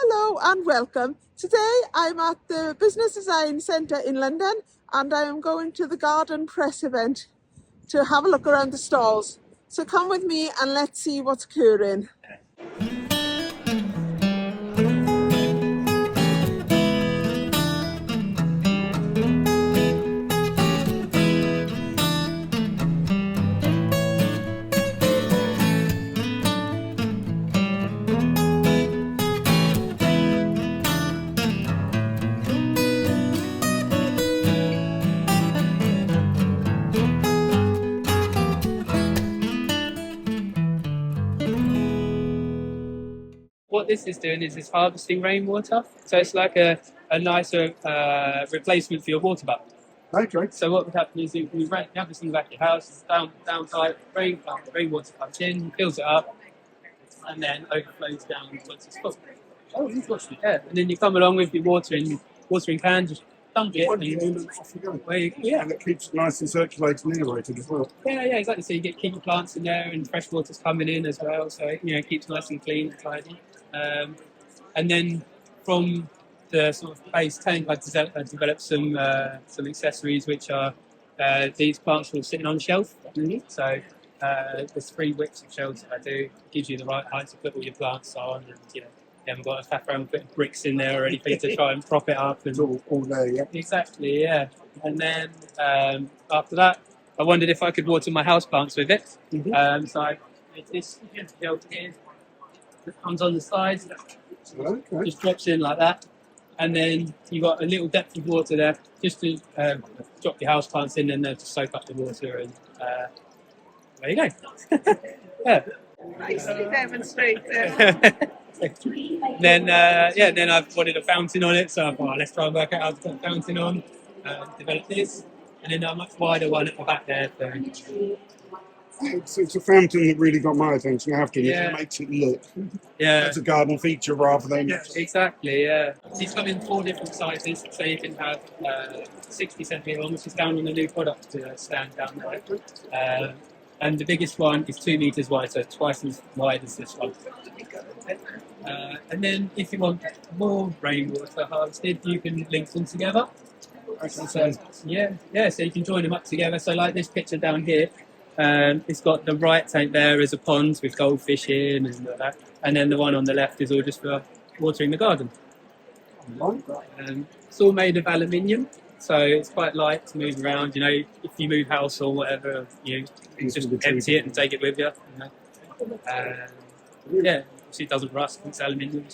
Hello and welcome. Today I'm at the Business Design Centre in London and I am going to the Garden Press event to have a look around the stalls. So come with me and let's see what's occurring. What this is doing is it's harvesting rainwater, so it's like a nicer replacement for your water butt. Okay. So what would happen is you have this in the back of your house, it's down tight, rainwater comes in, fills it up, and then overflows down once it's full. Oh, you've watched it, yeah. And then you come along with your watering can, just dump it, and Off you go. And it keeps it nice and circulating and aerated as well. Yeah, exactly. So you get keep your plants in there, and fresh water's coming in as well. So it keeps nice and clean and tidy. And then from the sort of base tank, I developed some accessories, which are these plants all sitting on a shelf. Mm-hmm. So there's 3 widths of shelves that I do. Gives you the right height to put all your plants on, and you haven't got to faff around putting bricks in there or anything to try and prop it up. And It's all there, yeah. Exactly, yeah. And then after that, I wondered if I could water my houseplants with it. Mm-hmm. So I made this shelf here that comes on the sides, Okay. just drops in like that. And then you've got a little depth of water there just to drop your houseplants in and just soak up the water. And there you go. Yeah. Nicely demonstrated. Then I've wanted a fountain on it, so I thought, let's try and work out how to put a fountain on, develop this, and then a much wider one at the back there. It's a fountain that really got my attention, I have to admit. Yeah. It makes it look Yeah, as a garden feature rather than... exactly, yeah. These come in 4 different sizes, so you can have 60 centimetre one, which is down on the new product stand down there. And the biggest one is 2 metres wide, so twice as wide as this one. And then if you want more rainwater harvested, you can link them together. So so you can join them up together. So like this picture down here, it's got the right tank there as a pond with goldfish in and all that. And then the one on the left is all just for watering the garden. It's all made of aluminium, so it's quite light to move around. If you move house or whatever, you can just empty it and take it with you. It doesn't rust. It's aluminium.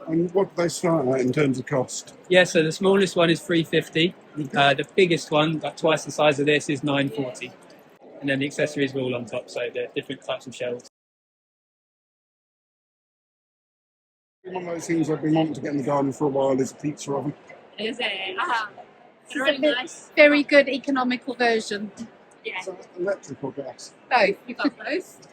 And what do they start at in terms of cost? Yeah, so the smallest one is $350. The biggest one, like twice the size of this, is $940. And then the accessories are all on top, so they're different types of shelves. One of those things I've been wanting to get in the garden for a while is a pizza oven. Is it? It's a very good economical version. Yeah. Is that electric or gas? Both. You've got both.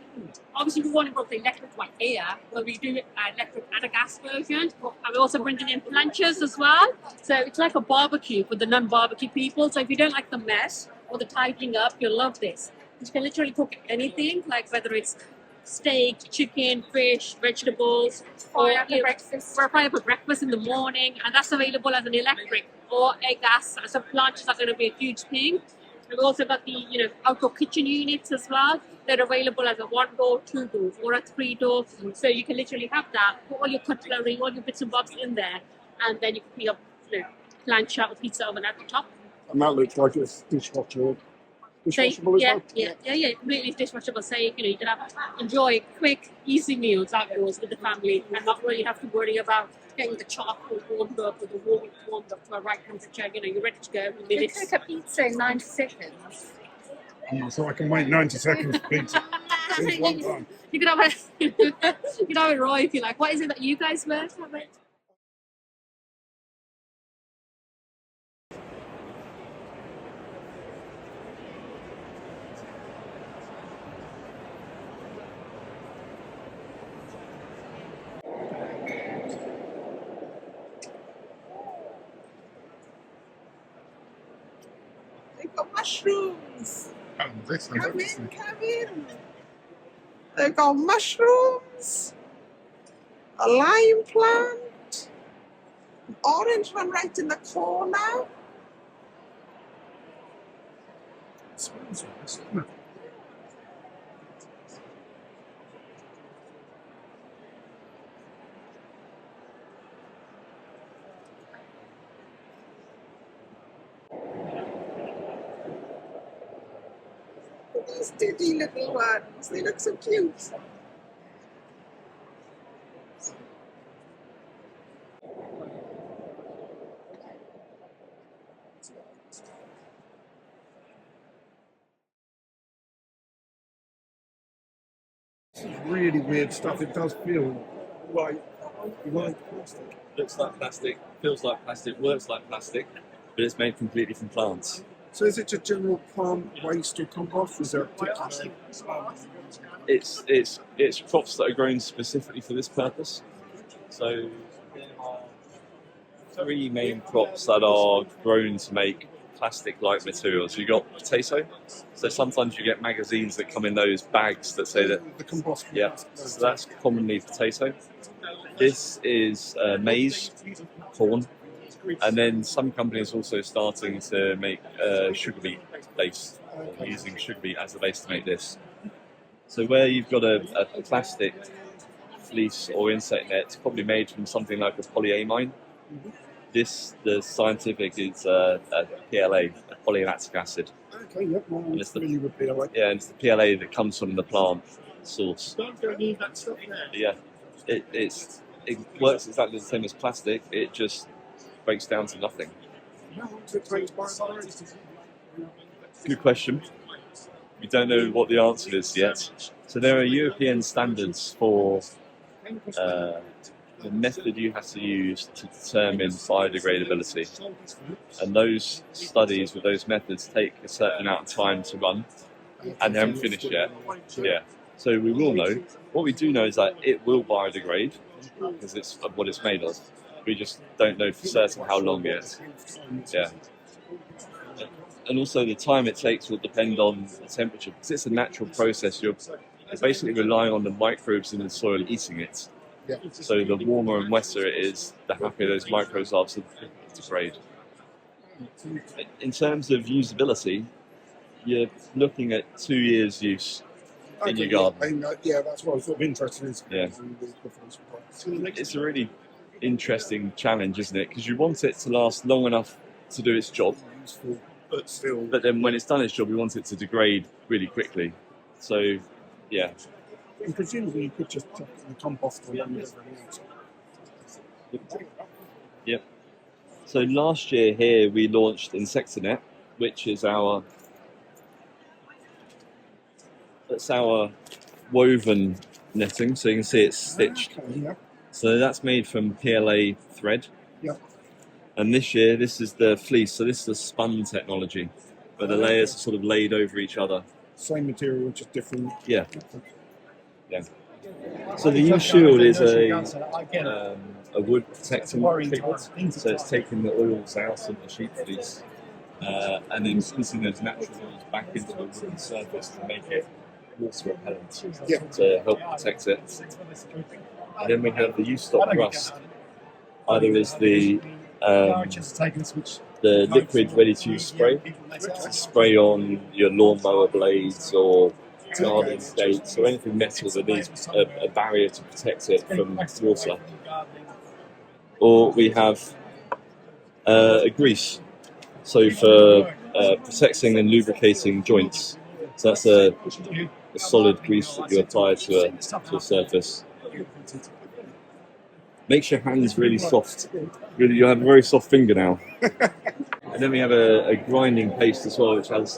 Obviously, we want to go for the electric one here, but we do electric and a gas version. And we're also bringing in planchas as well. So it's like a barbecue for the non-barbecue people. So if you don't like the mess or the tidying up, you'll love this. You can literally cook anything, like whether it's steak, chicken, fish, vegetables, Fire for breakfast. Fire for breakfast in the morning, and that's available as an electric or a gas. So planches are going to be a huge thing. We've also got the outdoor kitchen units as well. They're available as a 1-door, 2-door, or a 3-door. So you can literally have that, put all your cutlery, all your bits and bobs in there, and then you can put your plancha or pizza oven at the top. And that looks like it's dishwashable. Dishwashable as well? Yeah, completely dishwashable. So you can enjoy quick, easy meals outdoors with the family and not really have to worry about getting the charcoal warmed up or the water warmed up to a right temperature. You're ready to go in You minutes. cook a pizza in 90 seconds. So I can wait 90 seconds for pizza. It's one time. You can have it raw if you like. What is it that you guys wear? They've got mushrooms. This Come in. They've got mushrooms. a lime plant, an orange one right in the corner. Smells nice, doesn't it? These diddy little ones, they look so cute. This is really weird stuff. It does feel like plastic. Looks like plastic, feels like plastic, works like plastic, but it's made completely from plants. So is it just general plant waste or compost? Is there a particular? It's crops that are grown specifically for this purpose. So there are three main crops that are grown to make plastic-like materials. You've got potato. So sometimes you get magazines that come in those bags that say that, The compost. yeah, so that's commonly potato. This is maize, corn, and then some companies also starting to make sugar beet base, using sugar beet as the base to make this. So where you've got a plastic fleece or insect net, it's probably made from something like a polyamine. This, the scientific, is a PLA, a polylactic acid. Okay, yep, well, I'm It's the- familiar with PLA. Yeah, and it's the PLA that comes from the plant source. Yeah, it works exactly the same as plastic. It just breaks down to nothing. How long does it take to biodegrade? Good question. We don't know what the answer is yet. So there are European standards for the method you have to use to determine biodegradability. And those studies with those methods take a certain amount of time to run, and they haven't finished yet. Yeah. So we will know. What we do know is that it will biodegrade, because it's of what it's made of. We just don't know for certain how long yet. Yeah. And also the time it takes will depend on the temperature, because it's a natural process. You're basically relying on the microbes in the soil eating it. Yeah. So the warmer and wetter it is, the happier those microbes are to degrade. In terms of usability, you're looking at 2 years use in your garden. Yeah, that's what I was sort of interested in. Yeah. It's a really interesting challenge, isn't it? Because you want it to last long enough to do its job, Useful, but still. but then when it's done its job, you want it to degrade really quickly. So, yeah. And presumably you could just chuck it in the compost along with everything else. Yep. So last year here we launched Insectinet, which is our woven netting. So you can see it's stitched. Okay, yeah. So that's made from PLA thread. Yeah. And this year this is the fleece. So this is the spun technology, where the layers are sort of laid over each other. Same material, just different. Yeah. Yeah. So the U-Shield is a wood protecting treatment. So it's taking the oils out of the sheep fleece and then squeezing those natural oils back into the wooden surface to make it water repellent to help protect it. And then we have the U-Stop Rust. Either is the liquid ready-to-use spray to spray on your lawnmower blades or garden gates or anything metal that needs a barrier to protect it from water. Or we have a grease, so for protecting and lubricating joints. So that's a solid grease that you apply to a surface. Makes your hands really soft. You have a very soft fingernail. And then we have a grinding paste as well, which has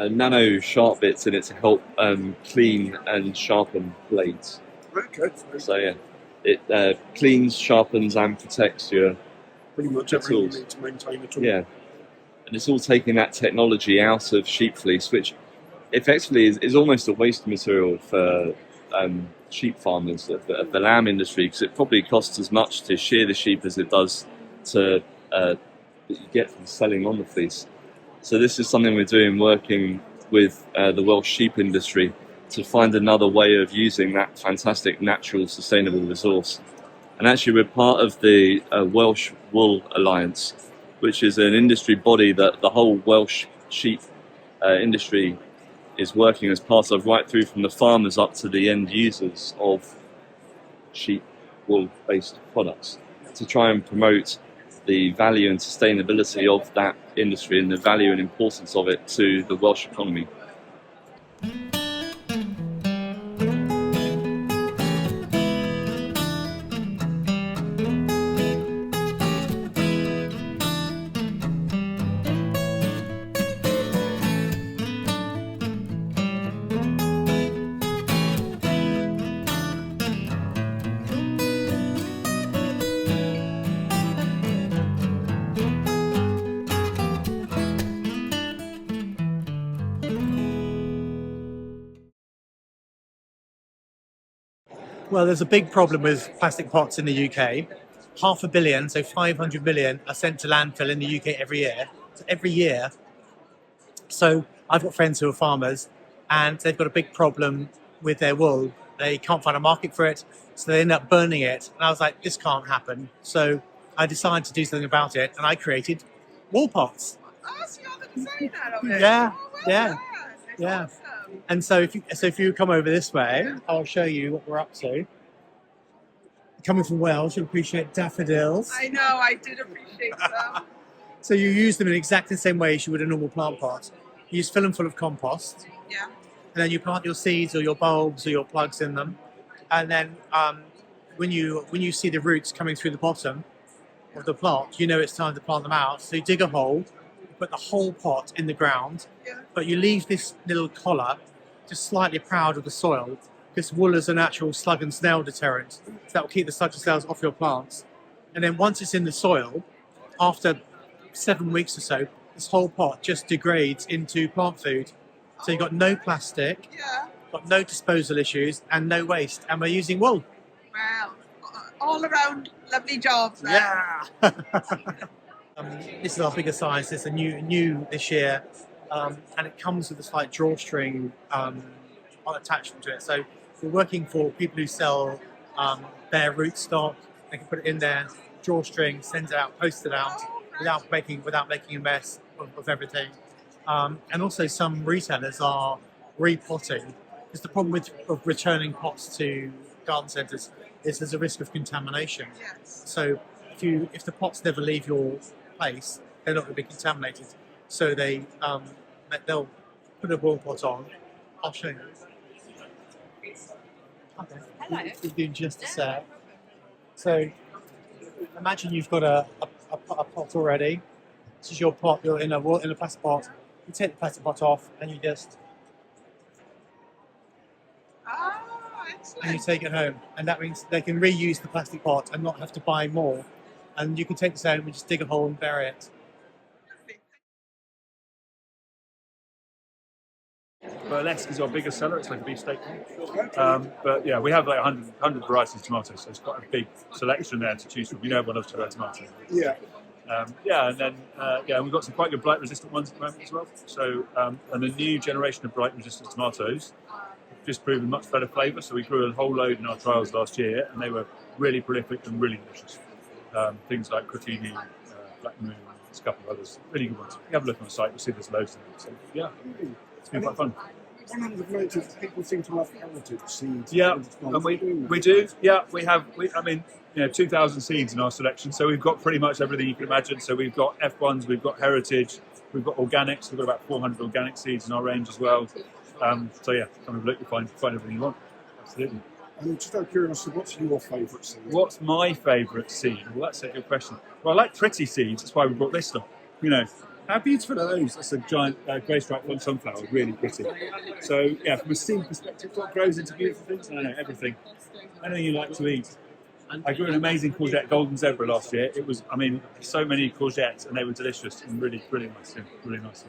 nano sharp bits in it to help clean and sharpen blades. Okay. So yeah, it cleans, sharpens and protects your Pretty much everything you need to maintain a tool. yeah. And it's all taking that technology out of sheep fleece, which effectively is almost a waste material for sheep farmers of the lamb industry, because it probably costs as much to shear the sheep as it does to that you get from selling on the fleece. So this is something we're doing, working with the Welsh sheep industry to find another way of using that fantastic natural sustainable resource. And actually we're part of the Welsh Wool Alliance, which is an industry body that the whole Welsh sheep industry is working as part of, right through from the farmers up to the end users of sheep wool based products, to try and promote the value and sustainability of that industry and the value and importance of it to the Welsh economy. Well, there's a big problem with plastic pots in the UK. 500 million, so 500 million, are sent to landfill in the UK every year. So every year. So I've got friends who are farmers, and they've got a big problem with their wool. They can't find a market for it, so they end up burning it. And I was like, this can't happen. So I decided to do something about it, and I created wool pots. Oh, so you're the designer of it? Yeah, Oh, well yeah, done. It's yeah. awesome. And so if you come over this way, I'll show you what we're up to. Coming from Wales, you'll appreciate daffodils. I know, I did appreciate them. So you use them in exactly the same way as you would a normal plant pot. You just fill them full of compost, Yeah. and then you plant your seeds or your bulbs or your plugs in them. And then when you see the roots coming through the bottom of the plant, you know it's time to plant them out. So you dig a hole, you put the whole pot in the ground, Yeah. but you leave this little collar just slightly proud of the soil, because wool is a natural slug and snail deterrent. So that will keep the slugs and snails off your plants. And then once it's in the soil, after 7 weeks or so, this whole pot just degrades into plant food. So you've got no plastic, Yeah. got no disposal issues, and no waste. And we're using wool. Wow. All around lovely jobs there. Yeah. This is our bigger size. It's a new this year, and it comes with a slight drawstring attachment to it. So we're working for people who sell bare rootstock. They can put it in there, drawstring, send it out, post it out without making a mess of everything. And also some retailers are repotting, because the problem with returning pots to garden centres is there's a risk of contamination. Yes. So if the pots never leave your place, they're not going to be contaminated. So they'll put a wool pot on. I'll show you. Okay. Hello. We'll do just a sec. So imagine you've got a pot already. This is your pot. You're in a plastic pot. You take the plastic pot off and you just Excellent. take it home, and that means they can reuse the plastic pot and not have to buy more. And you can take this home and just dig a hole and bury it. Burlesque is our biggest seller. It's like a beefsteak. But yeah, we have like 100 varieties of tomatoes, so it's quite a big selection there to choose from. You know, everyone loves to grow tomato. Yeah. And then we've got some quite good blight-resistant ones at the moment as well. So, and the new generation of blight-resistant tomatoes have just proven much better flavour. So we grew a whole load in our trials last year, and they were really prolific and really delicious. Things like Crotini, Black Moon, there's a couple of others, really good ones. You have a look on the site, you'll see there's loads of them. So yeah, it's been quite fun. One of the noticed people seem to love heritage seeds. Yeah, and we do. Yeah, we have. 2,000 seeds in our selection. So we've got pretty much everything you can imagine. So we've got F1s, we've got heritage, we've got organics. We've got about 400 organic seeds in our range as well. So yeah, come and look, you'll find everything you want. Absolutely. And just out of curiosity, what's your favourite seed? What's my favourite seed? Well, that's a good question. Well, I like pretty seeds. That's why we brought this stuff. You know, how beautiful are those? That's a giant grey stripe one sunflower, really pretty. So yeah, from a seed perspective, what grows into beautiful things? I don't know, everything. Anything you like to eat. I grew an amazing courgette golden zebra last year. It was, so many courgettes, and they were delicious and really, really nice. Really nice.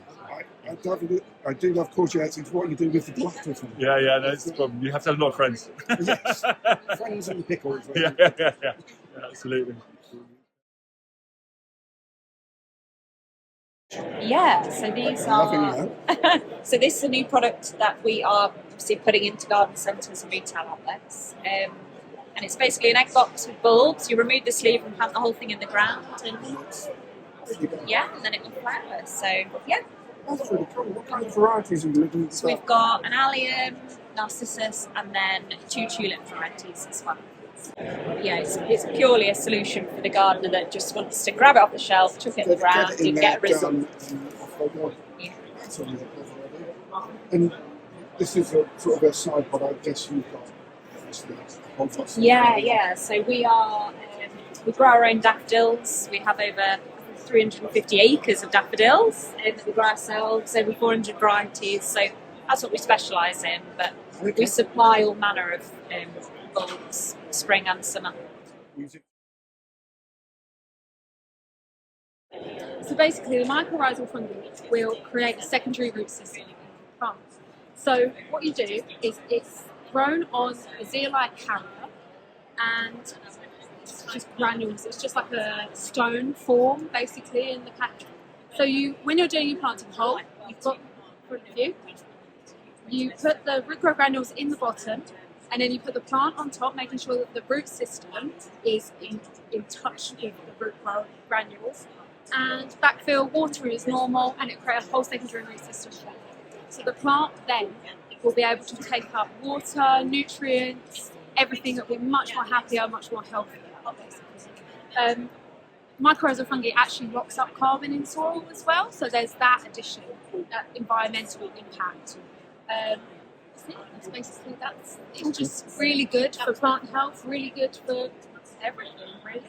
I do love courgettes. It's what you do with the black or something. Yeah, no, it's the problem. You have to have a lot of friends. Yes, friends and pickles. Yeah, absolutely. Yeah, so these are so this is a new product that we are obviously putting into garden centres and retail outlets. And it's basically an egg box with bulbs. You remove the sleeve and plant the whole thing in the ground, and and then it will flower. So yeah. That's really cool. What kind of varieties are you looking at? So we've got an allium, narcissus, and then 2 tulip varieties as well. Yeah, it's purely a solution for the gardener that just wants to grab it off the shelf, chuck it in the ground, and get a result. Yeah. And this is a sort of a side pod, I guess you've got. Yeah. So we grow our own daffodils. We have over 350 acres of daffodils that we grow ourselves, over 400 varieties. So that's what we specialise in. But we supply all manner of bulbs, spring and summer. So basically, the mycorrhizal fungi will create a secondary root system in the plant. So what you do is it's grown on a zeolite carrier, and it's just granules. It's just like a stone form, basically, in the patch. So when you're doing your planting hole, you've got in front of you, you put the root grow granules in the bottom, and then you put the plant on top, making sure that the root system is in touch with the root granules. And backfill, water is normal, and it creates a whole secondary root system. So the plant then will be able to take up water, nutrients, everything. Will be much more happier, much more healthier, basically. Mycorrhizal fungi actually locks up carbon in soil as well, so there's that addition, that environmental impact. It's just really good for plant health, really good for everything, really.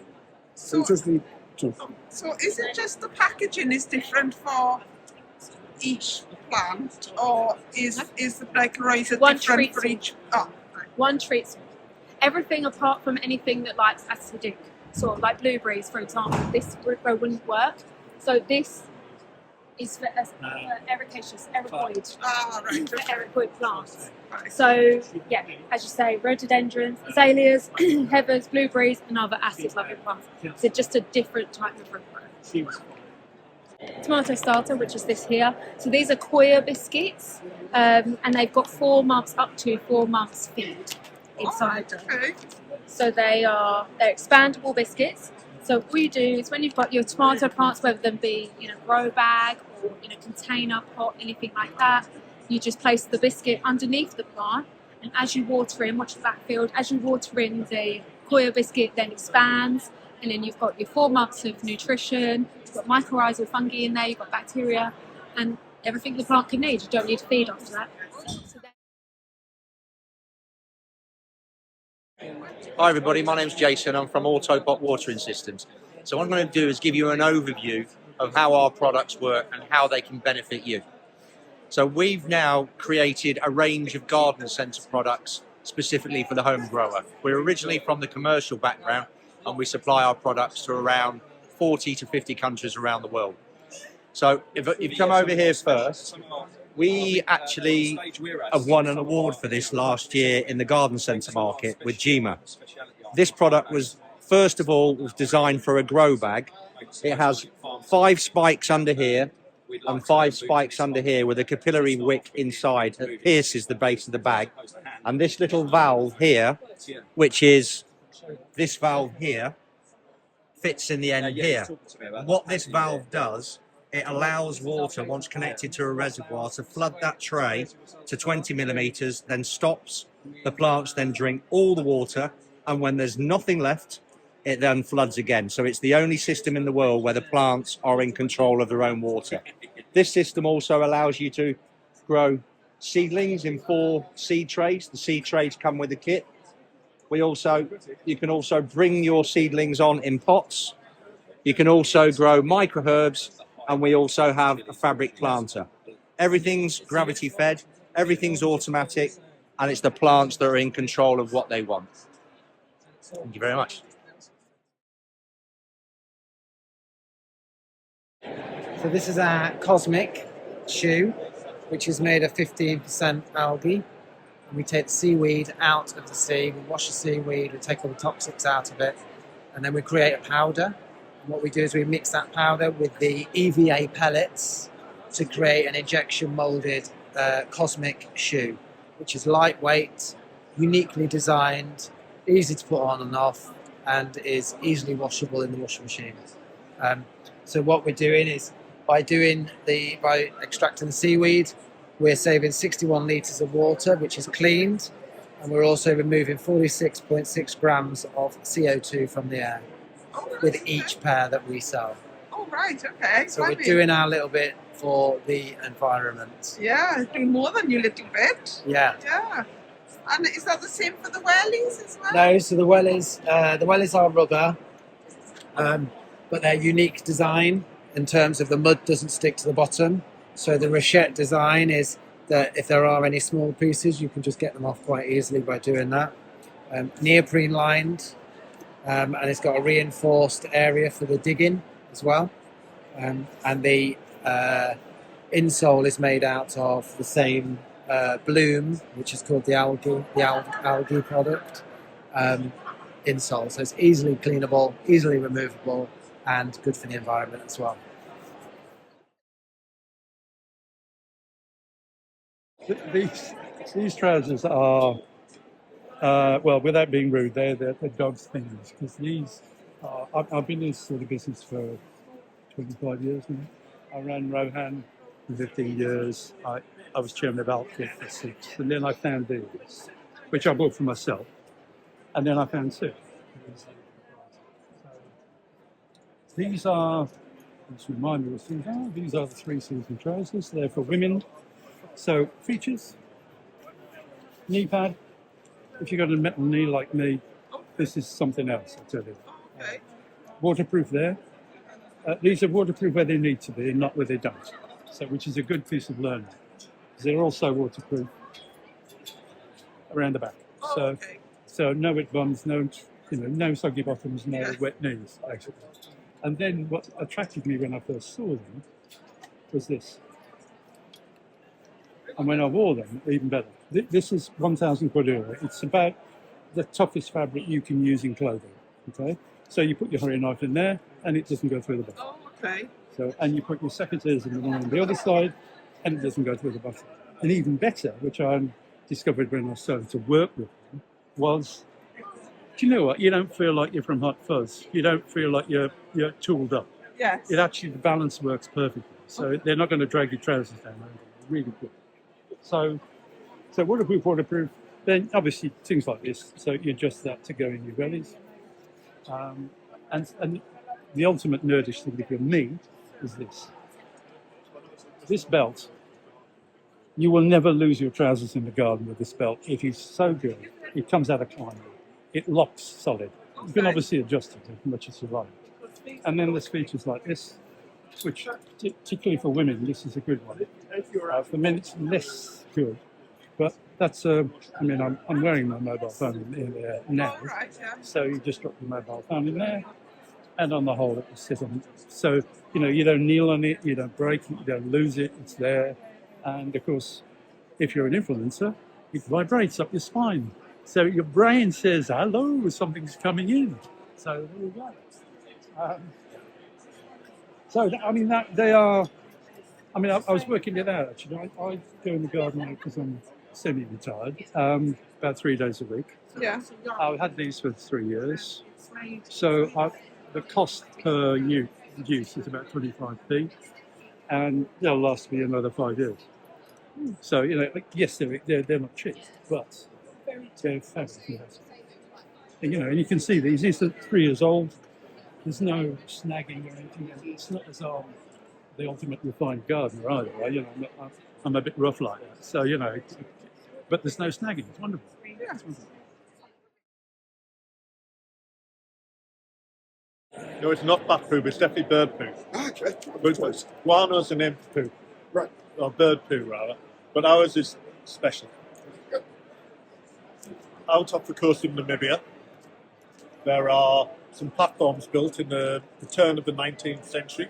So is it just the packaging is different for each plant, or is the mycorrhiza different for each? One treats everything apart from anything that likes acidic, sort of like blueberries, for example. This root grow wouldn't work. So this is for Evercreatures, Evercreatures, for Evercreatures plants. So yeah, as you say, rhododendrons, azaleas, heathers, blueberries, and other acid-loving plants. So just a different type of root grow. Tomato starter, which is this here. So these are coir biscuits, and they've got 4 months, up to 4 months feed inside them. So they're expandable biscuits. So what you do is when you've got your tomato plants, whether them be grow bag or container pot, anything like that, you just place the biscuit underneath the plant, and as you water in, watch the backfield, as you water in, the coir biscuit then expands, and then you've got your 4 months of nutrition, you've got mycorrhizal fungi in there, you've got bacteria, and everything the plant can need. You don't need to feed after that. Hi everybody, my name's Jason. I'm from AutoPot Watering Systems. So what I'm going to do is give you an overview of how our products work and how they can benefit you. So we've now created a range of garden centre products specifically for the home grower. We're originally from the commercial background, and we supply our products to around 40 to 50 countries around the world. So if you come over here first, we actually have won an award for this last year in the garden centre market with GEMA. This product was, first of all, was designed for a grow bag. It has 5 spikes under here and 5 spikes under here with a capillary wick inside that pierces the base of the bag. And this little valve here, which is this valve here, fits in the end here. What this valve does, it allows water, once connected to a reservoir, to flood that tray to 20 millimetres, then stops. The plants then drink all the water, and when there's nothing left, it then floods again. So it's the only system in the world where the plants are in control of their own water. This system also allows you to grow seedlings in 4 seed trays. The seed trays come with a kit. You can also bring your seedlings on in pots. You can also grow microherbs, and we also have a fabric planter. Everything's gravity fed, everything's automatic, and it's the plants that are in control of what they want. Thank you very much. So this is our Cosmic shoe, which is made of 15% algae. And we take the seaweed out of the sea, we wash the seaweed, we take all the toxics out of it, and then we create a powder. What we do is we mix that powder with the EVA pellets to create an injection molded cosmic shoe, which is lightweight, uniquely designed, easy to put on and off, and is easily washable in the washing machine. So what we're doing is by extracting the seaweed, we're saving 61 litres of water, which is cleaned, and we're also removing 46.6 grams of CO2 from the air with each pair that we sell. Oh, right, okay. So we're doing our little bit for the environment. Yeah, doing more than your little bit. Yeah. Yeah. And is that the same for the wellies as well? No, so the wellies are rubber, but they're unique design in terms of the mud doesn't stick to the bottom. So the Rochette design is that if there are any small pieces, you can just get them off quite easily by doing that. Neoprene lined, and it's got a reinforced area for the digging as well. And the insole is made out of the same bloom, which is called the algae product insole. So it's easily cleanable, easily removable, and good for the environment as well. These trousers are, well, without being rude, they're dog's things, because these are, I've been in this sort of business for 25 years now. I ran Rohan for 15 years. I was chairman of Outfit for 6, and then I found these, which I bought for myself, and then I found 2. These are, let's remind me what these are. These are the 3-season trousers. They're for women. So features, knee pad. If you've got a metal knee like me, this is something else, I tell you. Okay. Waterproof there. These are waterproof where they need to be and not where they don't. So, which is a good piece of learning. They're also waterproof around the back. So no wet bums, no soggy bottoms, no wet knees, actually. And then what attracted me when I first saw them was this. And when I wore them, even better. This is 1,000 quid euro. It's about the toughest fabric you can use in clothing. Okay, so you put your Harry knife in there, and it doesn't go through the bottom. Oh, okay. So, and you put your secateurs in the one on the other side, and it doesn't go through the bottom. And even better, which I discovered when I started to work with them, was, do you know what? You don't feel like you're from Hot Fuzz. You don't feel like you're tooled up. Yes. It actually, the balance works perfectly. So they're not going to drag your trousers down. They're really good. So waterproof. Then obviously things like this. So you adjust that to go in your bellies. And the ultimate nerdish thing for me is this. This belt, you will never lose your trousers in the garden with this belt. It is so good. It comes out of climbing. It locks solid. You can obviously adjust it as much as you like. And then there's features like this, which particularly for women, this is a good one. For men, it's less good. But that's, I mean, I'm wearing my mobile phone in there now. So you just drop your mobile phone in there, and on the whole, it will sit on. So, you don't kneel on it, you don't break it, you don't lose it, it's there. And of course, if you're an influencer, it vibrates up your spine. So your brain says, hello, something's coming in. So there you go. They are, I was working it out, actually. I go in the garden because I'm semi-retired, about 3 days a week. Yeah. I've had these for 3 years. So the cost per use is about 25p, and they'll last me another 5 years. So, yes, they're not cheap, but they're fabulous. And you can see these are 3 years old. There's no snagging or anything. It's not as the ultimate refined gardener either. I'm a bit rough like that. So, but there's no snagging. It's wonderful. Yeah. It's wonderful. No, it's not bat poo, it's definitely bird poo. Okay. But guano's an nymph poo. Right. Or bird poo, rather. But ours is special. Out off the coast of Namibia, there are some platforms built in the turn of the 19th century.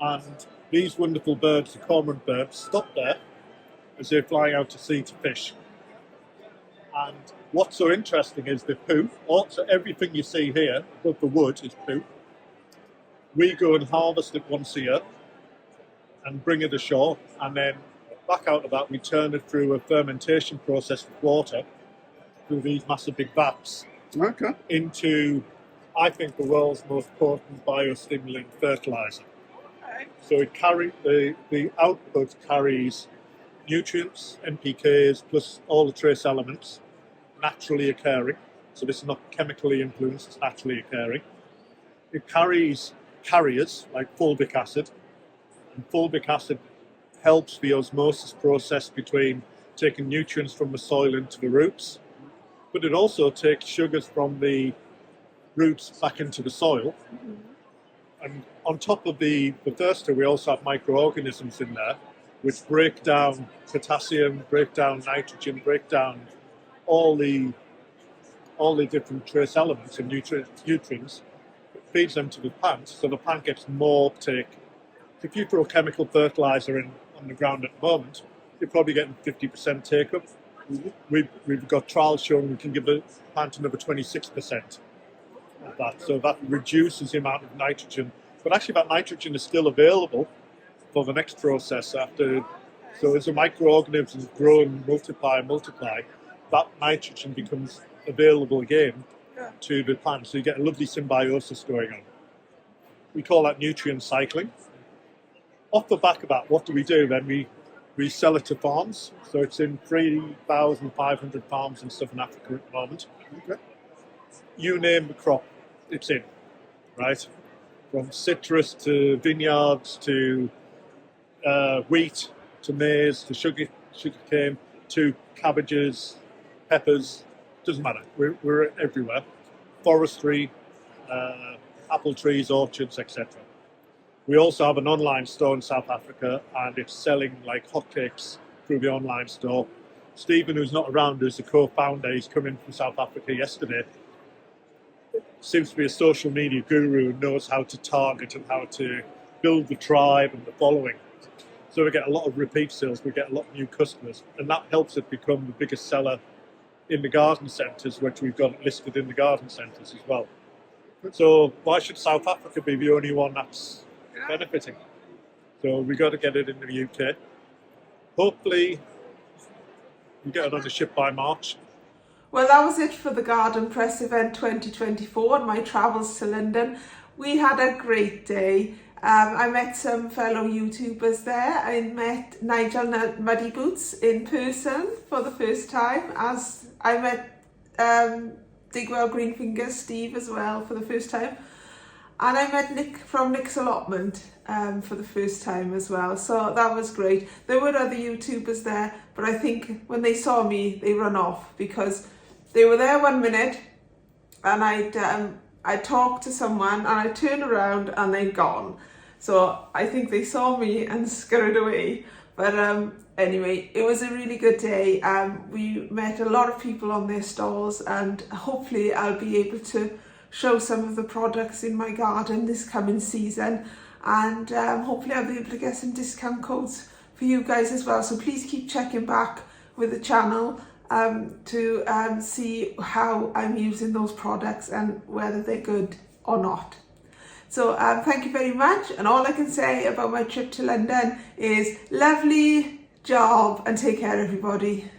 And these wonderful birds, the cormorant birds, stop there as they're flying out to sea to fish. And what's so interesting is the poo. Also, everything you see here above the wood is poo. We go and harvest it once a year and bring it ashore, and then back out of that we turn it through a fermentation process with water through these massive big vats into, I think, the world's most potent biostimulant fertilizer. So the output carries nutrients, NPKs, plus all the trace elements naturally occurring. So this is not chemically influenced, it's naturally occurring. It carries carriers like fulvic acid, and fulvic acid helps the osmosis process between taking nutrients from the soil into the roots, but it also takes sugars from the roots back into the soil. And on top of the thirster, we also have microorganisms in there which break down potassium, break down nitrogen, break down all the different trace elements and nutrients. It feeds them to the plant, so the plant gets more uptake. If you throw chemical fertilizer in on the ground at the moment, you're probably getting 50% take up. We've got trials showing we can give the plant another 26% of that, so that reduces the amount of nitrogen. But actually, that nitrogen is still available for the next process after. So as the microorganisms grow and multiply, that nitrogen becomes available again to the plant. So you get a lovely symbiosis going on. We call that nutrient cycling. Off the back of that, what do? Then we sell it to farms. So it's in 3,500 farms in southern Africa at the moment. You name the crop, it's in, right? From citrus to vineyards to wheat to maize to sugarcane to cabbages, peppers, doesn't matter. We're everywhere. Forestry, apple trees, orchards, etc. We also have an online store in South Africa, and it's selling like hotcakes through the online store. Stephen, who's not around, who's the co-founder, he's come in from South Africa yesterday. Seems to be a social media guru who knows how to target and how to build the tribe and the following. So we get a lot of repeat sales, we get a lot of new customers, and that helps it become the biggest seller in the garden centres, which we've got listed in the garden centres as well. So why should South Africa be the only one that's benefiting? So we got to get it in the UK. Hopefully we get it on the ship by March. Well, that was it for the Garden Press event 2024 and my travels to London. We had a great day. I met some fellow YouTubers there. I met Nigel Muddy Boots in person for the first time, as I met Digwell Greenfingers Steve as well for the first time. And I met Nick from Nick's Allotment for the first time as well. So that was great. There were other YouTubers there, but I think when they saw me, they ran off because they were there 1 minute and I talked to someone and I turned around and they'd gone. So I think they saw me and scurried away. But anyway, it was a really good day. We met a lot of people on their stalls, and hopefully I'll be able to show some of the products in my garden this coming season, and hopefully I'll be able to get some discount codes for you guys as well. So please keep checking back with the channel to see how I'm using those products and whether they're good or not. So thank you very much, and all I can say about my trip to London is lovely job and take care everybody.